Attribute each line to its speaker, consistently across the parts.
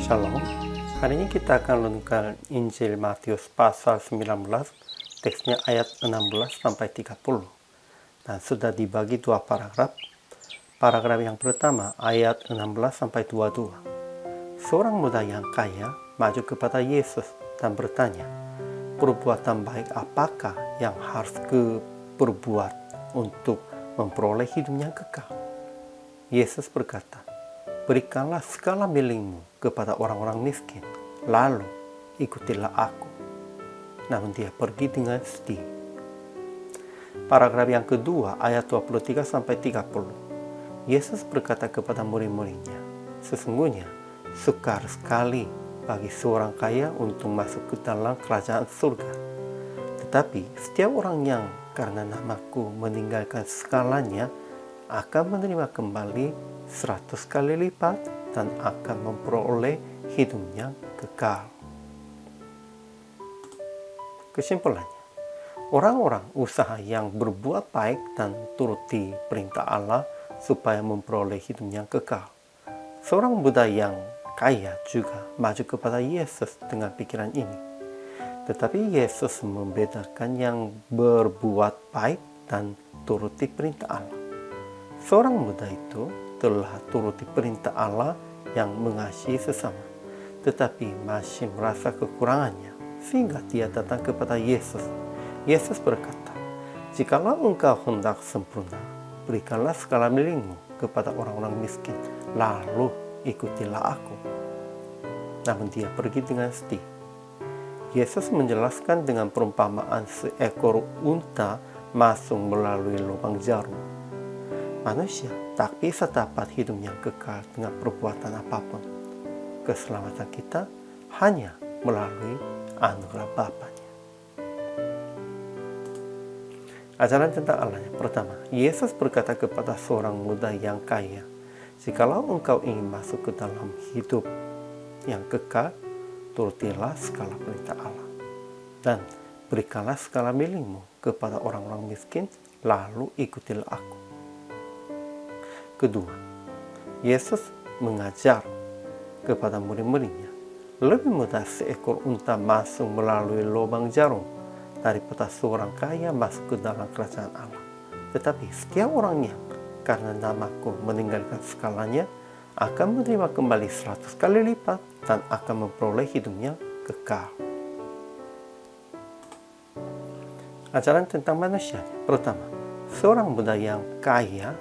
Speaker 1: Shalom. Hari ini kita akan renungkan Injil Matius pasal 19, teksnya ayat 16 sampai 30. Dan sudah dibagi dua paragraf. Paragraf yang pertama ayat 16 sampai 22. Seorang muda yang kaya maju kepada Yesus dan bertanya, perbuatan baik apakah yang harus kuperbuat untuk memperoleh hidup yang kekal? Yesus berkata, berikanlah segala milikmu kepada orang-orang miskin, lalu ikutilah aku. Namun dia pergi dengan sedih. Paragraf yang kedua ayat 23 sampai 30. Yesus berkata kepada murid-muridnya, sesungguhnya sukar sekali bagi seorang kaya untuk masuk ke dalam kerajaan surga. Tetapi setiap orang yang karena namaku meninggalkan segalanya akan menerima kembali 100 kali lipat dan akan memperoleh hidup yang kekal. Kesimpulannya, orang-orang usaha yang berbuat baik dan turuti perintah Allah supaya memperoleh hidup yang kekal. Seorang Buddha yang kaya juga maju kepada Yesus dengan pikiran ini. Tetapi Yesus membedakan yang berbuat baik dan turuti perintah Allah. Seorang muda itu telah turuti perintah Allah yang mengasihi sesama, tetapi masih merasa kekurangannya, sehingga dia datang kepada Yesus. Yesus berkata, jikalau engkau hendak sempurna, berikanlah segala milikmu kepada orang-orang miskin, lalu ikutilah aku. Namun dia pergi dengan sedih. Yesus menjelaskan dengan perumpamaan seekor unta masuk melalui lubang jarum. Manusia tak bisa dapat hidup yang kekal dengan perbuatan apapun. Keselamatan kita hanya melalui anugerah Bapa-Nya. Ajaran tentang Allah yang pertama, Yesus berkata kepada seorang muda yang kaya, jikalau engkau ingin masuk ke dalam hidup yang kekal, turutilah segala perintah Allah. Dan berikanlah segala milikmu kepada orang-orang miskin, lalu ikutilah aku. Kedua, Yesus mengajar kepada murid-muridnya, lebih mudah seekor unta masuk melalui lubang jarum daripada seorang kaya masuk ke dalam kerajaan Allah. Tetapi setiap orang yang karena namaku meninggalkan segalanya akan menerima kembali 100 kali lipat dan akan memperoleh hidupnya kekal. Ajaran tentang manusia. Pertama, seorang Buddha yang kaya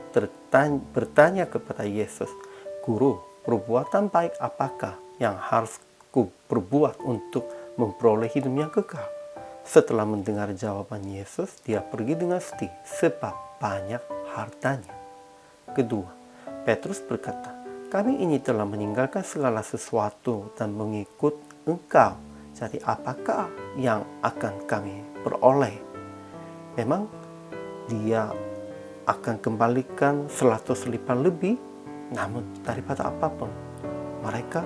Speaker 1: bertanya kepada Yesus, Guru, perbuatan baik apakah yang harus kuperbuat untuk memperoleh hidup yang kekal? Setelah mendengar jawaban Yesus, dia pergi dengan sedih sebab banyak hartanya. Kedua, Petrus berkata, kami ini telah meninggalkan segala sesuatu dan mengikut engkau. Jadi apakah yang akan kami peroleh? Memang dia akan kembalikan 100 lipat lebih, namun daripada apapun. Mereka,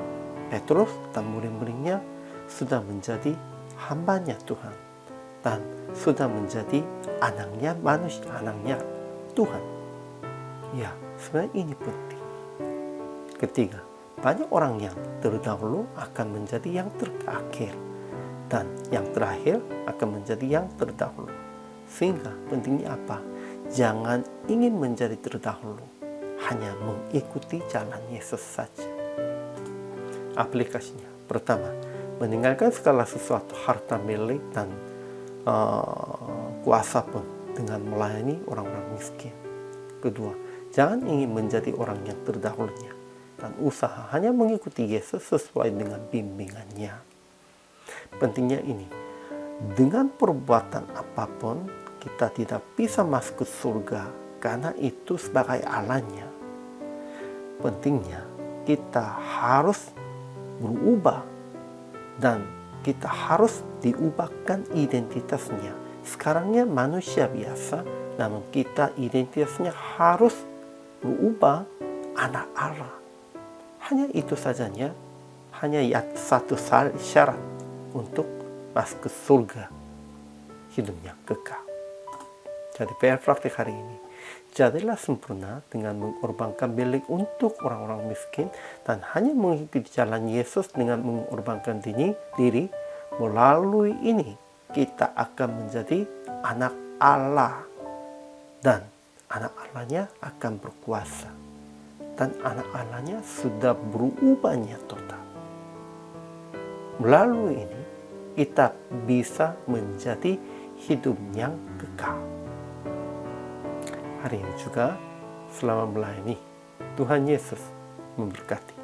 Speaker 1: Petrus dan murid-muridnya sudah menjadi hambanya Tuhan dan sudah menjadi anaknya manusia, anaknya Tuhan. Ya, sebenarnya ini penting. Ketiga, banyak orang yang terdahulu akan menjadi yang terakhir dan yang terakhir akan menjadi yang terdahulu. Sehingga pentingnya apa? Jangan ingin menjadi terdahulu, hanya mengikuti jalan Yesus saja. Aplikasinya, pertama, meninggalkan segala sesuatu harta milik dan kuasa pun dengan melayani orang-orang miskin. Kedua, jangan ingin menjadi orang yang terdahulunya dan usaha hanya mengikuti Yesus sesuai dengan bimbingannya. Pentingnya ini, dengan perbuatan apapun kita tidak bisa masuk ke surga karena itu sebagai Allahnya. Pentingnya kita harus berubah dan kita harus diubahkan identitasnya. Sekarangnya manusia biasa, namun kita identitasnya harus berubah anak Allah. Hanya itu sajanya, hanya satu syarat untuk masuk ke surga, hidup yang kekal. Jadi PR praktik hari ini, Jadilah sempurna dengan mengorbankan milik untuk orang-orang miskin dan hanya mengikuti jalan Yesus dengan mengorbankan diri. Melalui ini kita akan menjadi anak Allah dan anak Allahnya akan berkuasa dan anak Allahnya sudah berubahnya total. Melalui ini kita bisa menjadi hidup yang kekal. Hari ini juga selama melayani, Tuhan Yesus memberkati.